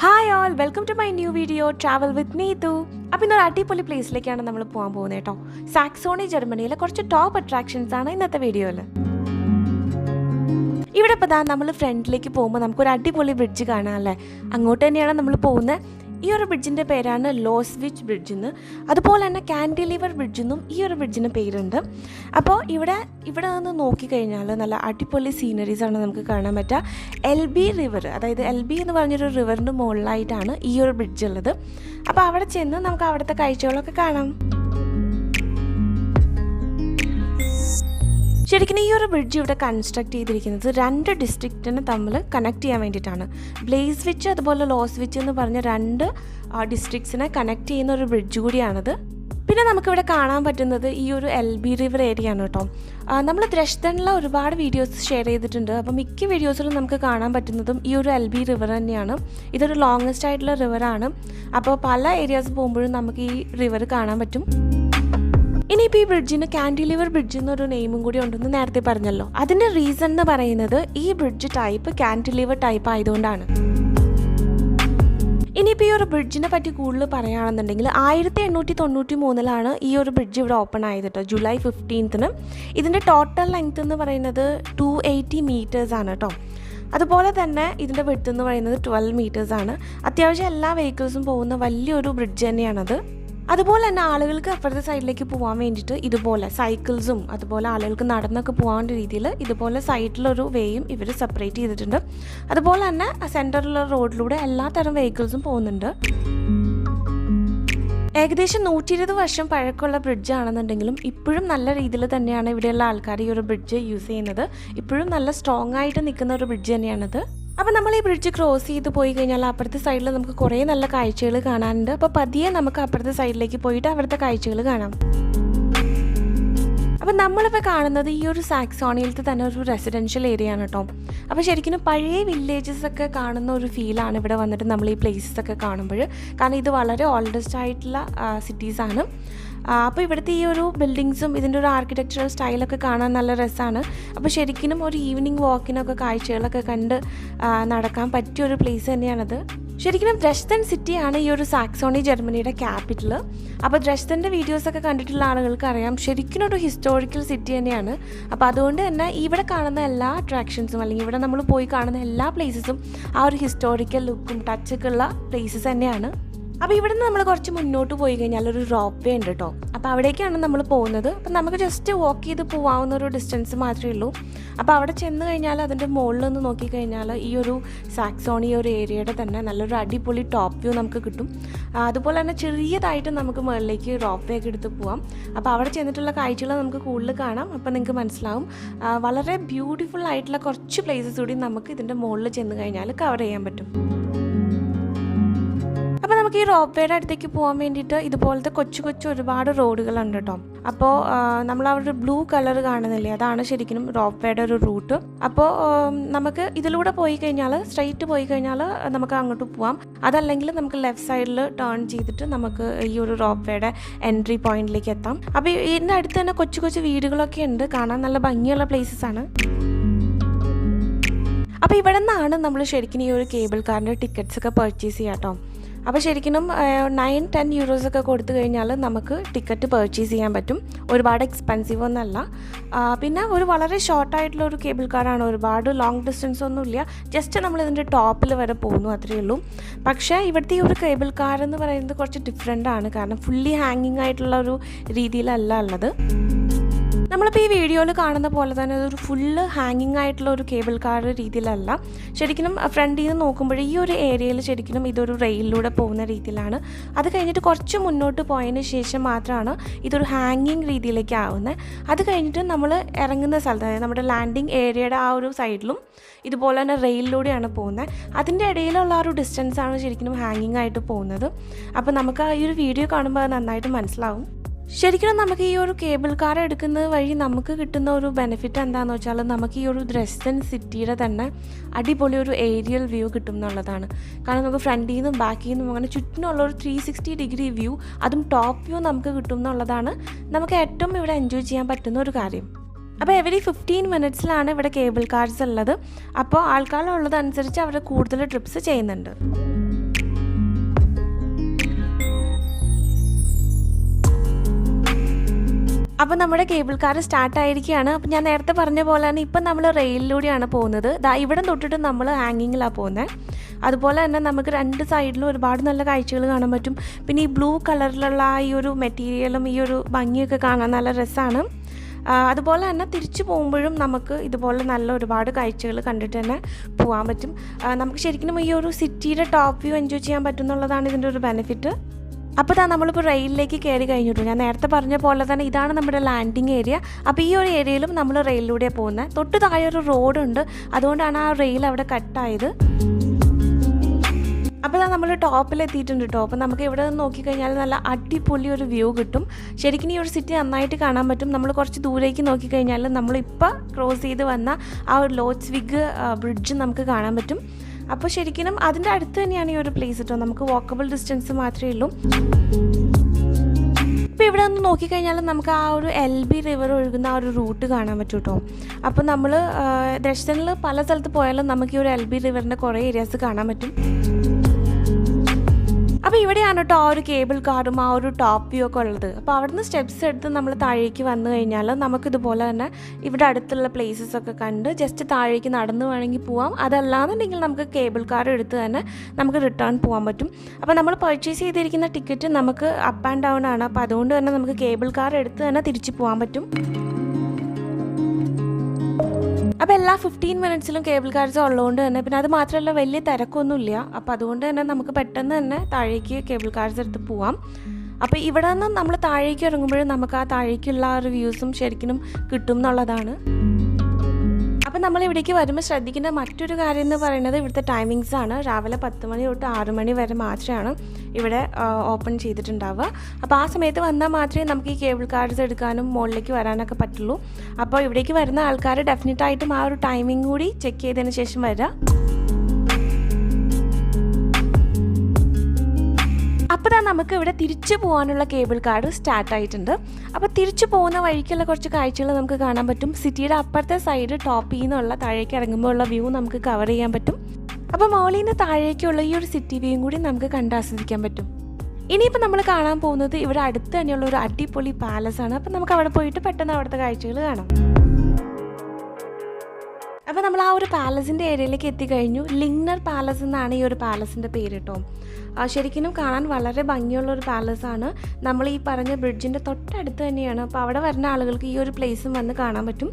Hi all, welcome to my new video travel with Neethu. അപ്പോൾ ഇന്നൊരു അടിപൊളി പ്ലേസിലേക്കാണ് നമ്മൾ പോകാൻ പോകുന്നത് കേട്ടോ. സാക്സോണി ജർമ്മനിയിലെ കുറച്ച് ടോപ്പ് അട്രാക്ഷൻസ് ആണ് ഇന്നത്തെ വീഡിയോയിൽ. ഇവിടെ ഇപ്പോൾ നമ്മൾ ഫ്രണ്ടിലേക്ക് പോകുമ്പോൾ നമുക്കൊരു അടിപൊളി ബ്രിഡ്ജ് കാണാം അല്ലേ. അങ്ങോട്ട് തന്നെയാണ് നമ്മൾ പോകുന്നത്. ഈ ഒരു ബ്രിഡ്ജിൻ്റെ പേരാണ് ലോസ്വിച്ച് ബ്രിഡ്ജ് എന്ന്, അതുപോലെ തന്നെ കാൻഡിലിവർ ബ്രിഡ്ജ് എന്നും ഈ ഒരു ബ്രിഡ്ജിന് പേരുണ്ട്. അപ്പോൾ ഇവിടെ നിന്ന് നോക്കിക്കഴിഞ്ഞാൽ നല്ല അടിപൊളി സീനറീസ് ആണ് നമുക്ക് കാണാൻ പറ്റുക. എൽബി റിവർ, അതായത് എൽബി എന്ന് പറഞ്ഞൊരു റിവറിൻ്റെ മുകളിലായിട്ടാണ് ഈ ഒരു ബ്രിഡ്ജ് ഉള്ളത്. അപ്പോൾ അവിടെ ചെന്ന് നമുക്ക് അവിടുത്തെ കാഴ്ചകളൊക്കെ കാണാം. ശരിക്കും ഈ ഒരു ബ്രിഡ്ജ് ഇവിടെ കൺസ്ട്രക്ട് ചെയ്തിരിക്കുന്നത് രണ്ട് ഡിസ്ട്രിക്റ്റിനെ തമ്മിൽ കണക്ട് ചെയ്യാൻ വേണ്ടിയിട്ടാണ്. ബ്ലേസ്വിച്ച് അതുപോലെ ലോസ്വിച്ച് എന്ന് പറഞ്ഞ രണ്ട് ഡിസ്ട്രിക്ട്സിനെ കണക്ട് ചെയ്യുന്ന ഒരു ബ്രിഡ്ജ് കൂടിയാണിത്. പിന്നെ നമുക്കിവിടെ കാണാൻ പറ്റുന്നത് ഈ ഒരു എൽബി റിവർ ഏരിയ ആണ് കേട്ടോ. നമ്മൾ ദ്രഷ്ദനിലെ ഒരുപാട് വീഡിയോസ് ഷെയർ ചെയ്തിട്ടുണ്ട്. അപ്പോൾ മിക്ക വീഡിയോസിലും നമുക്ക് കാണാൻ പറ്റുന്നതും ഈ ഒരു എൽബി റിവർ തന്നെയാണ്. ഇതൊരു ലോങ്ങസ്റ്റ് ആയിട്ടുള്ള റിവറാണ്. അപ്പോൾ പല ഏരിയാസ് പോകുമ്പോഴും നമുക്ക് ഈ റിവർ കാണാൻ പറ്റും. ഇനിയിപ്പോൾ ഈ ബ്രിഡ്ജിന് കാൻഡിലിവർ ബ്രിഡ്ജ് എന്നൊരു നെയിമും കൂടി ഉണ്ടെന്ന് നേരത്തെ പറഞ്ഞല്ലോ. അതിൻ്റെ റീസൺ എന്ന് പറയുന്നത് ഈ ബ്രിഡ്ജ് ടൈപ്പ് കാൻഡിലിവർ ടൈപ്പ് ആയതുകൊണ്ടാണ്. ഇനിയിപ്പോൾ ഈ ഒരു ബ്രിഡ്ജിനെ പറ്റി കൂടുതൽ പറയുകയാണെന്നുണ്ടെങ്കിൽ 1893 ഈ ഒരു ബ്രിഡ്ജ് ഇവിടെ ഓപ്പൺ ആയത് കേട്ടോ, ജൂലൈ 15. ഇതിൻ്റെ ടോട്ടൽ ലെങ്ത് എന്ന് പറയുന്നത് 280 മീറ്റേഴ്സ് ആണ് കേട്ടോ. അതുപോലെ തന്നെ ഇതിൻ്റെ വിഡ്ത്ത് എന്ന് പറയുന്നത് 12 മീറ്റേഴ്സ് ആണ്. അത്യാവശ്യം എല്ലാ വെഹിക്കിൾസും പോകുന്ന വലിയൊരു ബ്രിഡ്ജ് തന്നെയാണത്. അതുപോലെ തന്നെ ആളുകൾക്ക് അപ്പുറത്തെ സൈഡിലേക്ക് പോകാൻ വേണ്ടിയിട്ട് ഇതുപോലെ സൈക്കിൾസും അതുപോലെ ആളുകൾക്ക് നടന്നൊക്കെ പോകാൻ രീതിയിൽ ഇതുപോലെ സൈഡിലൊരു വേയും ഇവർ സെപ്പറേറ്റ് ചെയ്തിട്ടുണ്ട്. അതുപോലെ തന്നെ സെൻറ്ററിലുള്ള റോഡിലൂടെ എല്ലാ തരം വെഹിക്കിൾസും പോകുന്നുണ്ട്. ഏകദേശം 120 വർഷം പഴക്കമുള്ള ബ്രിഡ്ജ് ആണെന്നുണ്ടെങ്കിലും ഇപ്പോഴും നല്ല രീതിയിൽ തന്നെയാണ് ഇവിടെയുള്ള ആൾക്കാർ ഈ ഒരു ബ്രിഡ്ജ് യൂസ് ചെയ്യുന്നത്. ഇപ്പോഴും നല്ല സ്ട്രോങ് ആയിട്ട് നിൽക്കുന്ന ഒരു ബ്രിഡ്ജ് തന്നെയാണത്. അപ്പോൾ നമ്മൾ ഈ ബ്രിഡ്ജ് ക്രോസ് ചെയ്ത് പോയി കഴിഞ്ഞാൽ അപ്പുറത്തെ സൈഡിൽ നമുക്ക് കുറേ നല്ല കാഴ്ചകൾ കാണാനുണ്ട്. അപ്പോൾ പതിയെ നമുക്ക് അപ്പുറത്തെ സൈഡിലേക്ക് പോയിട്ട് അവിടുത്തെ കാഴ്ചകൾ കാണാം. അപ്പോൾ നമ്മളിപ്പോൾ കാണുന്നത് ഈ ഒരു സാക്സോണിയിലത്തെ തന്നെ ഒരു റെസിഡൻഷ്യൽ ഏരിയ ആണ് കേട്ടോ. അപ്പോൾ ശരിക്കും പഴയ വില്ലേജസ് ഒക്കെ കാണുന്ന ഒരു ഫീലാണ് ഇവിടെ വന്നിട്ട് നമ്മൾ ഈ പ്ലേസസ് ഒക്കെ കാണുമ്പോൾ. കാരണം ഇത് വളരെ ഓൾഡസ്റ്റ് ആയിട്ടുള്ള സിറ്റീസാണ്. അപ്പോൾ ഇവിടുത്തെ ഈ ഒരു ബിൽഡിങ്സും ഇതിൻ്റെ ഒരു ആർക്കിടെക്ചറൽ സ്റ്റൈലൊക്കെ കാണാൻ നല്ല രസമാണ്. അപ്പോൾ ശരിക്കും ഒരു ഈവനിങ് വാക്കിനൊക്കെ കാഴ്ചകളൊക്കെ കണ്ട് നടക്കാൻ പറ്റിയൊരു പ്ലേസ് തന്നെയാണത്. ശരിക്കും ദ്രഷ്ദൻ സിറ്റിയാണ് ഈ ഒരു സാക്സോണി ജർമ്മനിയുടെ ക്യാപിറ്റൽ. അപ്പോൾ ദ്രഷ്ദൻ്റെ വീഡിയോസൊക്കെ കണ്ടിട്ടുള്ള ആളുകൾക്ക് അറിയാം, ശരിക്കും ഒരു ഹിസ്റ്റോറിക്കൽ സിറ്റി തന്നെയാണ്. അപ്പോൾ അതുകൊണ്ട് തന്നെ ഇവിടെ കാണുന്ന എല്ലാ അട്രാക്ഷൻസും അല്ലെങ്കിൽ ഇവിടെ നമ്മൾ പോയി കാണുന്ന എല്ലാ പ്ലേസസും ആ ഒരു ഹിസ്റ്റോറിക്കൽ ലുക്കും ടച്ചൊക്കെ ഉള്ള പ്ലേസസ് തന്നെയാണ്. അപ്പോൾ ഇവിടുന്ന് നമ്മൾ കുറച്ച് മുന്നോട്ട് പോയി കഴിഞ്ഞാൽ ഒരു റോപ്പ് വേ ഉണ്ട് കേട്ടോ. അപ്പോൾ അവിടേക്കാണ് നമ്മൾ പോകുന്നത്. അപ്പോൾ നമുക്ക് ജസ്റ്റ് വാക്ക് ചെയ്ത് പോകാവുന്ന ഒരു ഡിസ്റ്റൻസ് മാത്രമേ ഉള്ളൂ. അപ്പോൾ അവിടെ ചെന്ന് കഴിഞ്ഞാൽ അതിൻ്റെ മുകളിൽ നിന്ന് നോക്കിക്കഴിഞ്ഞാൽ ഈ ഒരു സാക്സോണി ഒരു ഏരിയയുടെ തന്നെ നല്ലൊരു അടിപൊളി ടോപ്പ് വ്യൂ നമുക്ക് കിട്ടും. അതുപോലെ തന്നെ ചെറിയതായിട്ട് നമുക്ക് മുകളിലേക്ക് റോപ്പ് വേ ഒക്കെ എടുത്ത് പോകാം. അപ്പോൾ അവിടെ ചെന്നിട്ടുള്ള കാഴ്ചകൾ നമുക്ക് കൂടുതൽ കാണാം. അപ്പോൾ നിങ്ങൾക്ക് മനസ്സിലാവും വളരെ ബ്യൂട്ടിഫുൾ ആയിട്ടുള്ള കുറച്ച് പ്ലേസസ് കൂടി നമുക്ക് ഇതിൻ്റെ മുകളിൽ ചെന്ന് കഴിഞ്ഞാൽ കവർ ചെയ്യാൻ പറ്റും. അപ്പോൾ നമുക്ക് ഈ റോപ്പ് വേയുടെ അടുത്തേക്ക് പോകാൻ വേണ്ടിയിട്ട് ഇതുപോലത്തെ കൊച്ചു ഒരുപാട് റോഡുകളുണ്ട് കേട്ടോ. അപ്പോൾ നമ്മൾ അവിടെ ബ്ലൂ കളർ കാണുന്നില്ലേ, അതാണ് ശരിക്കും റോപ്പ് വേയുടെ ഒരു റൂട്ട്. അപ്പോൾ നമുക്ക് ഇതിലൂടെ പോയി കഴിഞ്ഞാൽ സ്ട്രൈറ്റ് പോയി കഴിഞ്ഞാൽ നമുക്ക് അങ്ങോട്ട് പോവാം. അതല്ലെങ്കിൽ നമുക്ക് ലെഫ്റ്റ് സൈഡിൽ ടേൺ ചെയ്തിട്ട് നമുക്ക് ഈ ഒരു റോപ്പ് വേയുടെ എൻട്രി പോയിന്റിലേക്ക് എത്താം. അപ്പോൾ ഇതിൻ്റെ അടുത്ത് തന്നെ കൊച്ചു വീടുകളൊക്കെ ഉണ്ട്, കാണാൻ നല്ല ഭംഗിയുള്ള പ്ലേസസ് ആണ്. അപ്പോൾ ഇവിടെ നിന്നാണ് നമ്മൾ ശരിക്കും ഈ ഒരു കേബിൾ കാറിൻ്റെ ടിക്കറ്റ്സ് ഒക്കെ പർച്ചേസ് ചെയ്യാം കേട്ടോ. അപ്പോൾ ശരിക്കും 9-10 യൂറോസൊക്കെ കൊടുത്തു കഴിഞ്ഞാൽ നമുക്ക് ടിക്കറ്റ് പർച്ചേസ് ചെയ്യാൻ പറ്റും. ഒരുപാട് എക്സ്പെൻസീവ് ഒന്നല്ല. പിന്നെ ഒരു വളരെ ഷോർട്ടായിട്ടുള്ള ഒരു കേബിൾ കാറാണ്, ഒരുപാട് ലോങ് ഡിസ്റ്റൻസ് ഒന്നുമില്ല. ജസ്റ്റ് നമ്മൾ ഇതിൻ്റെ ടോപ്പിൽ വരെ പോകുന്നു, അത്രയേ ഉള്ളൂ. പക്ഷേ ഇവിടുത്തെ ഈ ഒരു കേബിൾ കാർ എന്ന് പറയുന്നത് കുറച്ച് ഡിഫറെൻ്റ് ആണ്. കാരണം ഫുള്ളി ഹാങ്ങിങ് ആയിട്ടുള്ള ഒരു രീതിയിലല്ല ഉള്ളത്. നമ്മളിപ്പോൾ ഈ വീഡിയോയിൽ കാണുന്ന പോലെ തന്നെ അതൊരു ഫുള്ള് ഹാങ്ങിങ് ആയിട്ടുള്ള ഒരു കേബിൾ കാർ രീതിയിലല്ല. ശരിക്കും ഫ്രണ്ടിൽ നിന്ന് നോക്കുമ്പോൾ ഈ ഒരു ഏരിയയിൽ ശരിക്കും ഇതൊരു റെയിലിലൂടെ പോകുന്ന രീതിയിലാണ്. അത് കഴിഞ്ഞിട്ട് കുറച്ച് മുന്നോട്ട് പോയതിന് ശേഷം മാത്രമാണ് ഇതൊരു ഹാങ്ങിങ് രീതിയിലേക്ക് ആവുന്നത്. അത് കഴിഞ്ഞിട്ട് നമ്മൾ ഇറങ്ങുന്ന സ്ഥലത്ത്, അതായത് നമ്മുടെ ലാൻഡിങ് ഏരിയയുടെ ആ ഒരു സൈഡിലും ഇതുപോലെ തന്നെ റെയിലിലൂടെയാണ് പോകുന്നത്. അതിൻ്റെ ഇടയിലുള്ള ആ ഒരു ഡിസ്റ്റൻസാണ് ശരിക്കും ഹാങ്ങിങ് ആയിട്ട് പോകുന്നത്. അപ്പോൾ നമുക്ക് ഈ ഒരു വീഡിയോ കാണുമ്പോൾ അത് നന്നായിട്ട് മനസ്സിലാവും. ശരിക്കും നമുക്ക് ഈ ഒരു കേബിൾ കാർ എടുക്കുന്നത് വഴി നമുക്ക് കിട്ടുന്ന ഒരു ബെനിഫിറ്റ് എന്താണെന്ന് വെച്ചാൽ നമുക്ക് ഈ ഒരു ദ്രഷ്ദൻ സിറ്റിയുടെ തന്നെ അടിപൊളി ഒരു ഏരിയൽ വ്യൂ കിട്ടും എന്നുള്ളതാണ്. കാരണം നമുക്ക് ഫ്രണ്ടിൽ നിന്നും ബാക്കിൽ നിന്നും അങ്ങനെ ചുറ്റിനുള്ള ഒരു 360 ഡിഗ്രി വ്യൂ, അതും ടോപ്പ് വ്യൂ നമുക്ക് കിട്ടും എന്നുള്ളതാണ് നമുക്ക് ഏറ്റവും ഇവിടെ എൻജോയ് ചെയ്യാൻ പറ്റുന്ന ഒരു കാര്യം. അപ്പോൾ എവറി 15 മിനിറ്റ്സിലാണ് ഇവിടെ കേബിൾ കാർസ് ഉള്ളത്. അപ്പോൾ ആൾക്കാരുള്ളതനുസരിച്ച് അവർ കൂടുതൽ ട്രിപ്സ് ചെയ്യുന്നുണ്ട്. അപ്പോൾ നമ്മുടെ കേബിൾ കാർ സ്റ്റാർട്ടായിരിക്കുകയാണ്. അപ്പോൾ ഞാൻ നേരത്തെ പറഞ്ഞ പോലെ തന്നെ ഇപ്പം നമ്മൾ റെയിലിലൂടെയാണ് പോകുന്നത്. ഇവിടെ തൊട്ടിട്ട് നമ്മൾ ഹാങ്ങിങ്ങിലാണ് പോകുന്നത്. അതുപോലെ തന്നെ നമുക്ക് രണ്ട് സൈഡിലും ഒരുപാട് നല്ല കാഴ്ചകൾ കാണാൻ പറ്റും. പിന്നെ ഈ ബ്ലൂ കളറിലുള്ള ഈ ഒരു മെറ്റീരിയലും ഈ ഒരു ഭംഗിയൊക്കെ കാണാൻ നല്ല രസമാണ്. അതുപോലെ തന്നെ തിരിച്ചു പോകുമ്പോഴും നമുക്ക് ഇതുപോലെ നല്ല ഒരുപാട് കാഴ്ചകൾ കണ്ടിട്ട് തന്നെ പോകാൻ പറ്റും. നമുക്ക് ശരിക്കും ഈ ഒരു സിറ്റിയുടെ ടോപ്പ് വ്യൂ എൻജോയ് ചെയ്യാൻ പറ്റും എന്നുള്ളതാണ് ഇതിൻ്റെ ഒരു ബെനിഫിറ്റ്. അപ്പോൾ നമ്മളിപ്പോൾ റെയിലിലേക്ക് കയറി കഴിഞ്ഞിട്ടു. ഞാൻ നേരത്തെ പറഞ്ഞ പോലെ തന്നെ ഇതാണ് നമ്മുടെ ലാൻഡിങ് ഏരിയ. അപ്പോൾ ഈ ഒരു ഏരിയയിലും നമ്മൾ റെയിലിലൂടെ പോകുന്നത്. തൊട്ട് താഴെ ഒരു റോഡുണ്ട്, അതുകൊണ്ടാണ് ആ റെയിൽ അവിടെ കട്ടായത്. അപ്പോൾ നമ്മൾ ടോപ്പിലെത്തിയിട്ടുണ്ട് കേട്ടോ. അപ്പോൾ നമുക്ക് ഇവിടെ നിന്ന് നോക്കിക്കഴിഞ്ഞാൽ നല്ല അടിപൊളി ഒരു വ്യൂ കിട്ടും. ശരിക്കും ഈ ഒരു സിറ്റി നന്നായിട്ട് കാണാൻ പറ്റും. നമ്മൾ കുറച്ച് ദൂരേക്ക് നോക്കിക്കഴിഞ്ഞാൽ നമ്മളിപ്പോൾ ക്രോസ് ചെയ്ത് വന്ന ആ ഒരു ലോറ്റ്സ്വിഗ് ബ്രിഡ്ജ് നമുക്ക് കാണാൻ പറ്റും. അപ്പോൾ ശരിക്കും അതിൻ്റെ അടുത്ത് തന്നെയാണ് ഈ ഒരു പ്ലേസ് കേട്ടോ. നമുക്ക് വാക്കബിൾ ഡിസ്റ്റൻസ് മാത്രമേ ഉള്ളൂ. ഇപ്പോൾ ഇവിടെ ഒന്ന് നോക്കിക്കഴിഞ്ഞാൽ നമുക്ക് ആ ഒരു LB റിവർ ഒഴുകുന്ന ആ ഒരു റൂട്ട് കാണാൻ പറ്റും കേട്ടോ. അപ്പോൾ നമ്മൾ ദർശനിൽ പല സ്ഥലത്ത് പോയാലും നമുക്ക് ഈ ഒരു LB റിവറിൻ്റെ കുറേ ഏരിയാസ് കാണാൻ പറ്റും. അപ്പോൾ ഇവിടെയാണ് കേട്ടോ ആ ഒരു കേബിൾ കാറും ആ ഒരു ടോപ്പ് വ്യൂ ഒക്കെ ഉള്ളത്. അപ്പോൾ അവിടുന്ന് സ്റ്റെപ്സ് എടുത്ത് നമ്മൾ താഴേക്ക് വന്നു കഴിഞ്ഞാൽ നമുക്കിതുപോലെ തന്നെ ഇവിടെ അടുത്തുള്ള പ്ലേസസ് ഒക്കെ കണ്ട് ജസ്റ്റ് താഴേക്ക് നടന്ന് വേണമെങ്കിൽ പോവാം. അതല്ലാന്നുണ്ടെങ്കിൽ നമുക്ക് കേബിൾ കാർ എടുത്ത് തന്നെ നമുക്ക് റിട്ടേൺ പോകാൻ പറ്റും. അപ്പോൾ നമ്മൾ പർച്ചേസ് ചെയ്തിരിക്കുന്ന ടിക്കറ്റ് നമുക്ക് അപ്പ് ആൻഡ് ഡൗൺ ആണ്. അപ്പോൾ അതുകൊണ്ട് തന്നെ നമുക്ക് കേബിൾ കാർ എടുത്ത് തന്നെ തിരിച്ച് പോകാൻ പറ്റും. അപ്പോൾ എല്ലാ 15 മിനിറ്റ്സിലും കേബിൾ കാർസ് ഉള്ളതുകൊണ്ട് തന്നെ പിന്നെ അത് മാത്രമല്ല വലിയ തിരക്കൊന്നുമില്ല. അപ്പോൾ അതുകൊണ്ട് തന്നെ നമുക്ക് പെട്ടെന്ന് തന്നെ താഴേക്ക് കേബിൾ കാർസ് എടുത്ത് പോവാം. അപ്പോൾ ഇവിടെ നിന്ന് നമ്മൾ താഴേക്ക് ഇറങ്ങുമ്പോഴും നമുക്ക് ആ താഴേക്കുള്ള ആ ഒരു വ്യൂസും ശരിക്കും കിട്ടും എന്നുള്ളതാണ്. അപ്പോൾ നമ്മൾ ഇവിടേക്ക് വരുമ്പോൾ ശ്രദ്ധിക്കേണ്ട മറ്റൊരു കാര്യം എന്ന് പറയുന്നത് ഇവിടുത്തെ ടൈമിങ്സ് ആണ്. രാവിലെ 10 മണി തൊട്ട് 6 മണി വരെ മാത്രമാണ് ഇവിടെ ഓപ്പൺ ചെയ്തിട്ടുണ്ടാവുക. അപ്പോൾ ആ സമയത്ത് വന്നാൽ മാത്രമേ നമുക്ക് ഈ കേബിൾ കാർസ് എടുക്കാനും മുകളിലേക്ക് വരാനൊക്കെ പറ്റുള്ളൂ. അപ്പോൾ ഇവിടേക്ക് വരുന്ന ആൾക്കാർ ഡെഫിനറ്റായിട്ടും ആ ഒരു ടൈമിംഗ് കൂടി ചെക്ക് ചെയ്തതിന് ശേഷം വരിക. അപ്പോൾ നമുക്ക് ഇവിടെ തിരിച്ചു പോകാനുള്ള കേബിൾ കാർ സ്റ്റാർട്ടായിട്ടുണ്ട്. അപ്പോൾ തിരിച്ചു പോകുന്ന വഴിക്കുള്ള കുറച്ച് കാഴ്ചകൾ നമുക്ക് കാണാൻ പറ്റും. സിറ്റിയുടെ അപ്പുറത്തെ സൈഡ് ടോപ്പിൽ നിന്നുള്ള താഴേക്ക് ഇറങ്ങുമ്പോൾ ഉള്ള വ്യൂ നമുക്ക് കവർ ചെയ്യാൻ പറ്റും. അപ്പോൾ മോളിൽ നിന്ന് താഴേക്കുള്ള ഈ ഒരു സിറ്റി വ്യൂയും കൂടി നമുക്ക് കണ്ടാസ്വദിക്കാൻ പറ്റും. ഇനിയിപ്പോൾ നമ്മൾ കാണാൻ പോകുന്നത് ഇവിടെ അടുത്ത് തന്നെയുള്ള ഒരു അടിപൊളി പാലസാണ്. അപ്പോൾ നമുക്ക് അവിടെ പോയിട്ട് പെട്ടെന്ന് അവിടുത്തെ കാഴ്ചകൾ കാണാം. അപ്പോൾ നമ്മൾ ആ ഒരു പാലസിൻ്റെ ഏരിയയിലേക്ക് എത്തിക്കഴിഞ്ഞു. ലിങ്നർ പാലസ് എന്നാണ് ഈ ഒരു പാലസിൻ്റെ പേര് കേട്ടോ. ശരിക്കും കാണാൻ വളരെ ഭംഗിയുള്ളൊരു പാലസാണ്. നമ്മൾ ഈ പറഞ്ഞ ബ്രിഡ്ജിൻ്റെ തൊട്ടടുത്ത് തന്നെയാണ്. അപ്പോൾ അവിടെ വരുന്ന ആളുകൾക്ക് ഈ ഒരു പ്ലേസും വന്ന് കാണാൻ പറ്റും.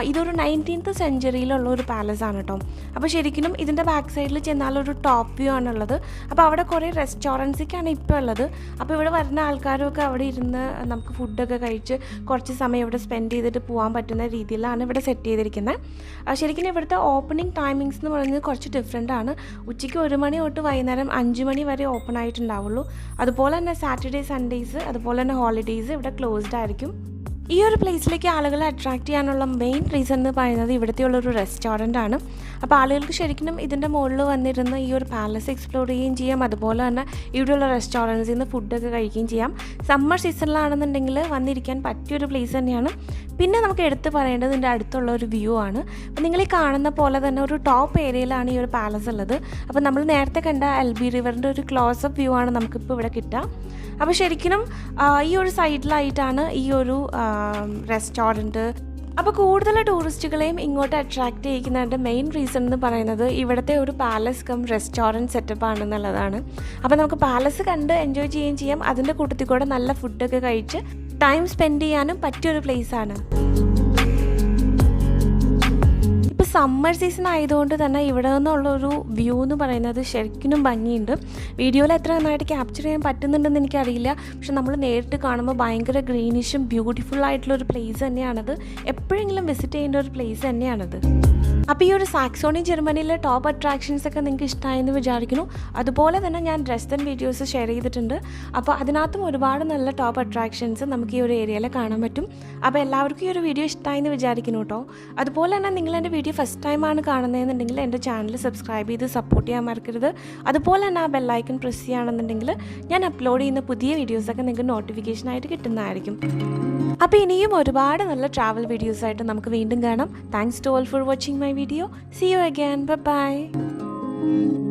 ഇതൊരു 19th സെഞ്ച്വറിയിലുള്ള ഒരു പാലസാണ് കേട്ടോ. അപ്പോൾ ശരിക്കും ഇതിൻ്റെ ബാക്ക് സൈഡിൽ ചെന്നാലൊരു ടോപ്പ് വ്യൂ ആണുള്ളത്. അപ്പോൾ അവിടെ കുറേ റെസ്റ്റോറൻറ്റ്സൊക്കെയാണ് ഇപ്പോൾ ഉള്ളത്. അപ്പോൾ ഇവിടെ വരുന്ന ആൾക്കാരൊക്കെ അവിടെ ഇരുന്ന് നമുക്ക് ഫുഡൊക്കെ കഴിച്ച് കുറച്ച് സമയം ഇവിടെ സ്പെൻഡ് ചെയ്തിട്ട് പോകാൻ പറ്റുന്ന രീതിയിലാണ് ഇവിടെ സെറ്റ് ചെയ്തിരിക്കുന്നത്. ശരിക്കും ഇവിടുത്തെ ഓപ്പണിംഗ് ടൈമിങ്സ് എന്ന് പറയുന്നത് കുറച്ച് ഡിഫറെൻ്റ് ആണ്. ഉച്ചയ്ക്ക് 1 മണി തൊട്ട് വൈകുന്നേരം 5 മണി വരെ ഓപ്പൺ ആയിട്ടുണ്ടാവുള്ളൂ. അതുപോലെ തന്നെ സാറ്റർഡേ സൺഡേയ്സ് അതുപോലെ തന്നെ ഹോളിഡേയ്സ് ഇവിടെ ക്ലോസ്ഡ് ആയിരിക്കും. ഈ ഒരു പ്ലേസിലേക്ക് ആളുകളെ അട്രാക്റ്റ് ചെയ്യാനുള്ള മെയിൻ റീസൺ എന്ന് പറയുന്നത് ഇവിടുത്തെ ഉള്ളൊരു റെസ്റ്റോറൻ്റ് ആണ്. അപ്പോൾ ആളുകൾക്ക് ശരിക്കും ഇതിൻ്റെ മുകളിൽ വന്നിരുന്ന് ഈ ഒരു പാലസ് എക്സ്പ്ലോർ ചെയ്യുകയും ചെയ്യാം. അതുപോലെ തന്നെ ഇവിടെയുള്ള റെസ്റ്റോറൻറ്റ്സിൽ നിന്ന് ഫുഡൊക്കെ കഴിക്കുകയും ചെയ്യാം. സമ്മർ സീസണിലാണെന്നുണ്ടെങ്കിൽ വന്നിരിക്കാൻ പറ്റിയൊരു പ്ലേസ് തന്നെയാണ്. പിന്നെ നമുക്ക് എടുത്ത് പറയേണ്ടത് ഇതിൻ്റെ അടുത്തുള്ള ഒരു വ്യൂ ആണ്. അപ്പോൾ നിങ്ങൾ ഈ കാണുന്ന പോലെ തന്നെ ഒരു ടോപ്പ് ഏരിയയിലാണ് ഈ ഒരു പാലസ് ഉള്ളത്. അപ്പോൾ നമ്മൾ നേരത്തെ കണ്ട LB റിവറിൻ്റെ ഒരു ക്ലോസപ്പ് വ്യൂ ആണ് നമുക്കിപ്പോൾ ഇവിടെ കിട്ടുക. അപ്പോൾ ശരിക്കും ഈ ഒരു സൈഡിലായിട്ടാണ് ഈ ഒരു റെസ്റ്റോറൻറ്റ്. അപ്പോൾ കൂടുതൽ ടൂറിസ്റ്റുകളെയും ഇങ്ങോട്ട് അട്രാക്റ്റ് ചെയ്യിക്കുന്നതിൻ്റെ മെയിൻ റീസൺ എന്ന് പറയുന്നത് ഇവിടുത്തെ ഒരു പാലസ് കം റെസ്റ്റോറൻറ്റ് സെറ്റപ്പ് ആണെന്നുള്ളതാണ്. അപ്പോൾ നമുക്ക് പാലസ് കണ്ട് എൻജോയ് ചെയ്യുകയും ചെയ്യാം. അതിൻ്റെ കൂട്ടത്തിൽ കൂടെ നല്ല ഫുഡൊക്കെ കഴിച്ച് ടൈം സ്പെൻഡ് ചെയ്യാനും പറ്റിയൊരു പ്ലേസാണ്. സമ്മർ സീസൺ ആയതുകൊണ്ട് തന്നെ ഇവിടെ നിന്നുള്ളൊരു വ്യൂ എന്ന് പറയുന്നത് ശരിക്കും ഭംഗിയുണ്ട്. വീഡിയോയിൽ എത്ര നന്നായിട്ട് ക്യാപ്ചർ ചെയ്യാൻ പറ്റുന്നുണ്ടെന്ന് എനിക്കറിയില്ല. പക്ഷെ നമ്മൾ നേരിട്ട് കാണുമ്പോൾ ഭയങ്കര ഗ്രീനിഷും ബ്യൂട്ടിഫുൾ ആയിട്ടുള്ളൊരു പ്ലേസ് തന്നെയാണത്. എപ്പോഴെങ്കിലും വിസിറ്റ് ചെയ്യേണ്ട ഒരു പ്ലേസ് തന്നെയാണത്. അപ്പോൾ ഈ ഒരു സാക്സോണി ജർമ്മനിയിലെ ടോപ്പ് അട്രാക്ഷൻസ് ഒക്കെ നിങ്ങൾക്ക് ഇഷ്ടമായെന്ന് വിചാരിക്കുന്നു. അതുപോലെ തന്നെ ഞാൻ ഡ്രസ്തൻ വീഡിയോസ് ഷെയർ ചെയ്തിട്ടുണ്ട്. അപ്പോൾ അതിനകത്തും ഒരുപാട് നല്ല ടോപ്പ് അട്രാക്ഷൻസ് നമുക്ക് ഈ ഒരു ഏരിയയിൽ കാണാൻ പറ്റും. അപ്പോൾ എല്ലാവർക്കും ഈ ഒരു വീഡിയോ ഇഷ്ടമായെന്ന് വിചാരിക്കുന്നു കേട്ടോ. അതുപോലെ തന്നെ നിങ്ങൾ എൻ്റെ വീഡിയോ ഫസ്റ്റ് ടൈമാണ് കാണുന്നതെന്നുണ്ടെങ്കിൽ എൻ്റെ ചാനൽ സബ്സ്ക്രൈബ് ചെയ്ത് സപ്പോർട്ട് ചെയ്യാൻ മറക്കരുത്. അതുപോലെ തന്നെ ആ ബെല്ലൈക്കൺ പ്രസ് ചെയ്യുകയാണെന്നുണ്ടെങ്കിൽ ഞാൻ അപ്ലോഡ് ചെയ്യുന്ന പുതിയ വീഡിയോസൊക്കെ നിങ്ങൾക്ക് നോട്ടിഫിക്കേഷനായിട്ട് കിട്ടുന്നതായിരിക്കും. അപ്പോൾ ഇനിയും ഒരുപാട് നല്ല ട്രാവൽ വീഡിയോസായിട്ട് നമുക്ക് വീണ്ടും കാണാം. Thanks to all for watching my video. See you again. Bye bye.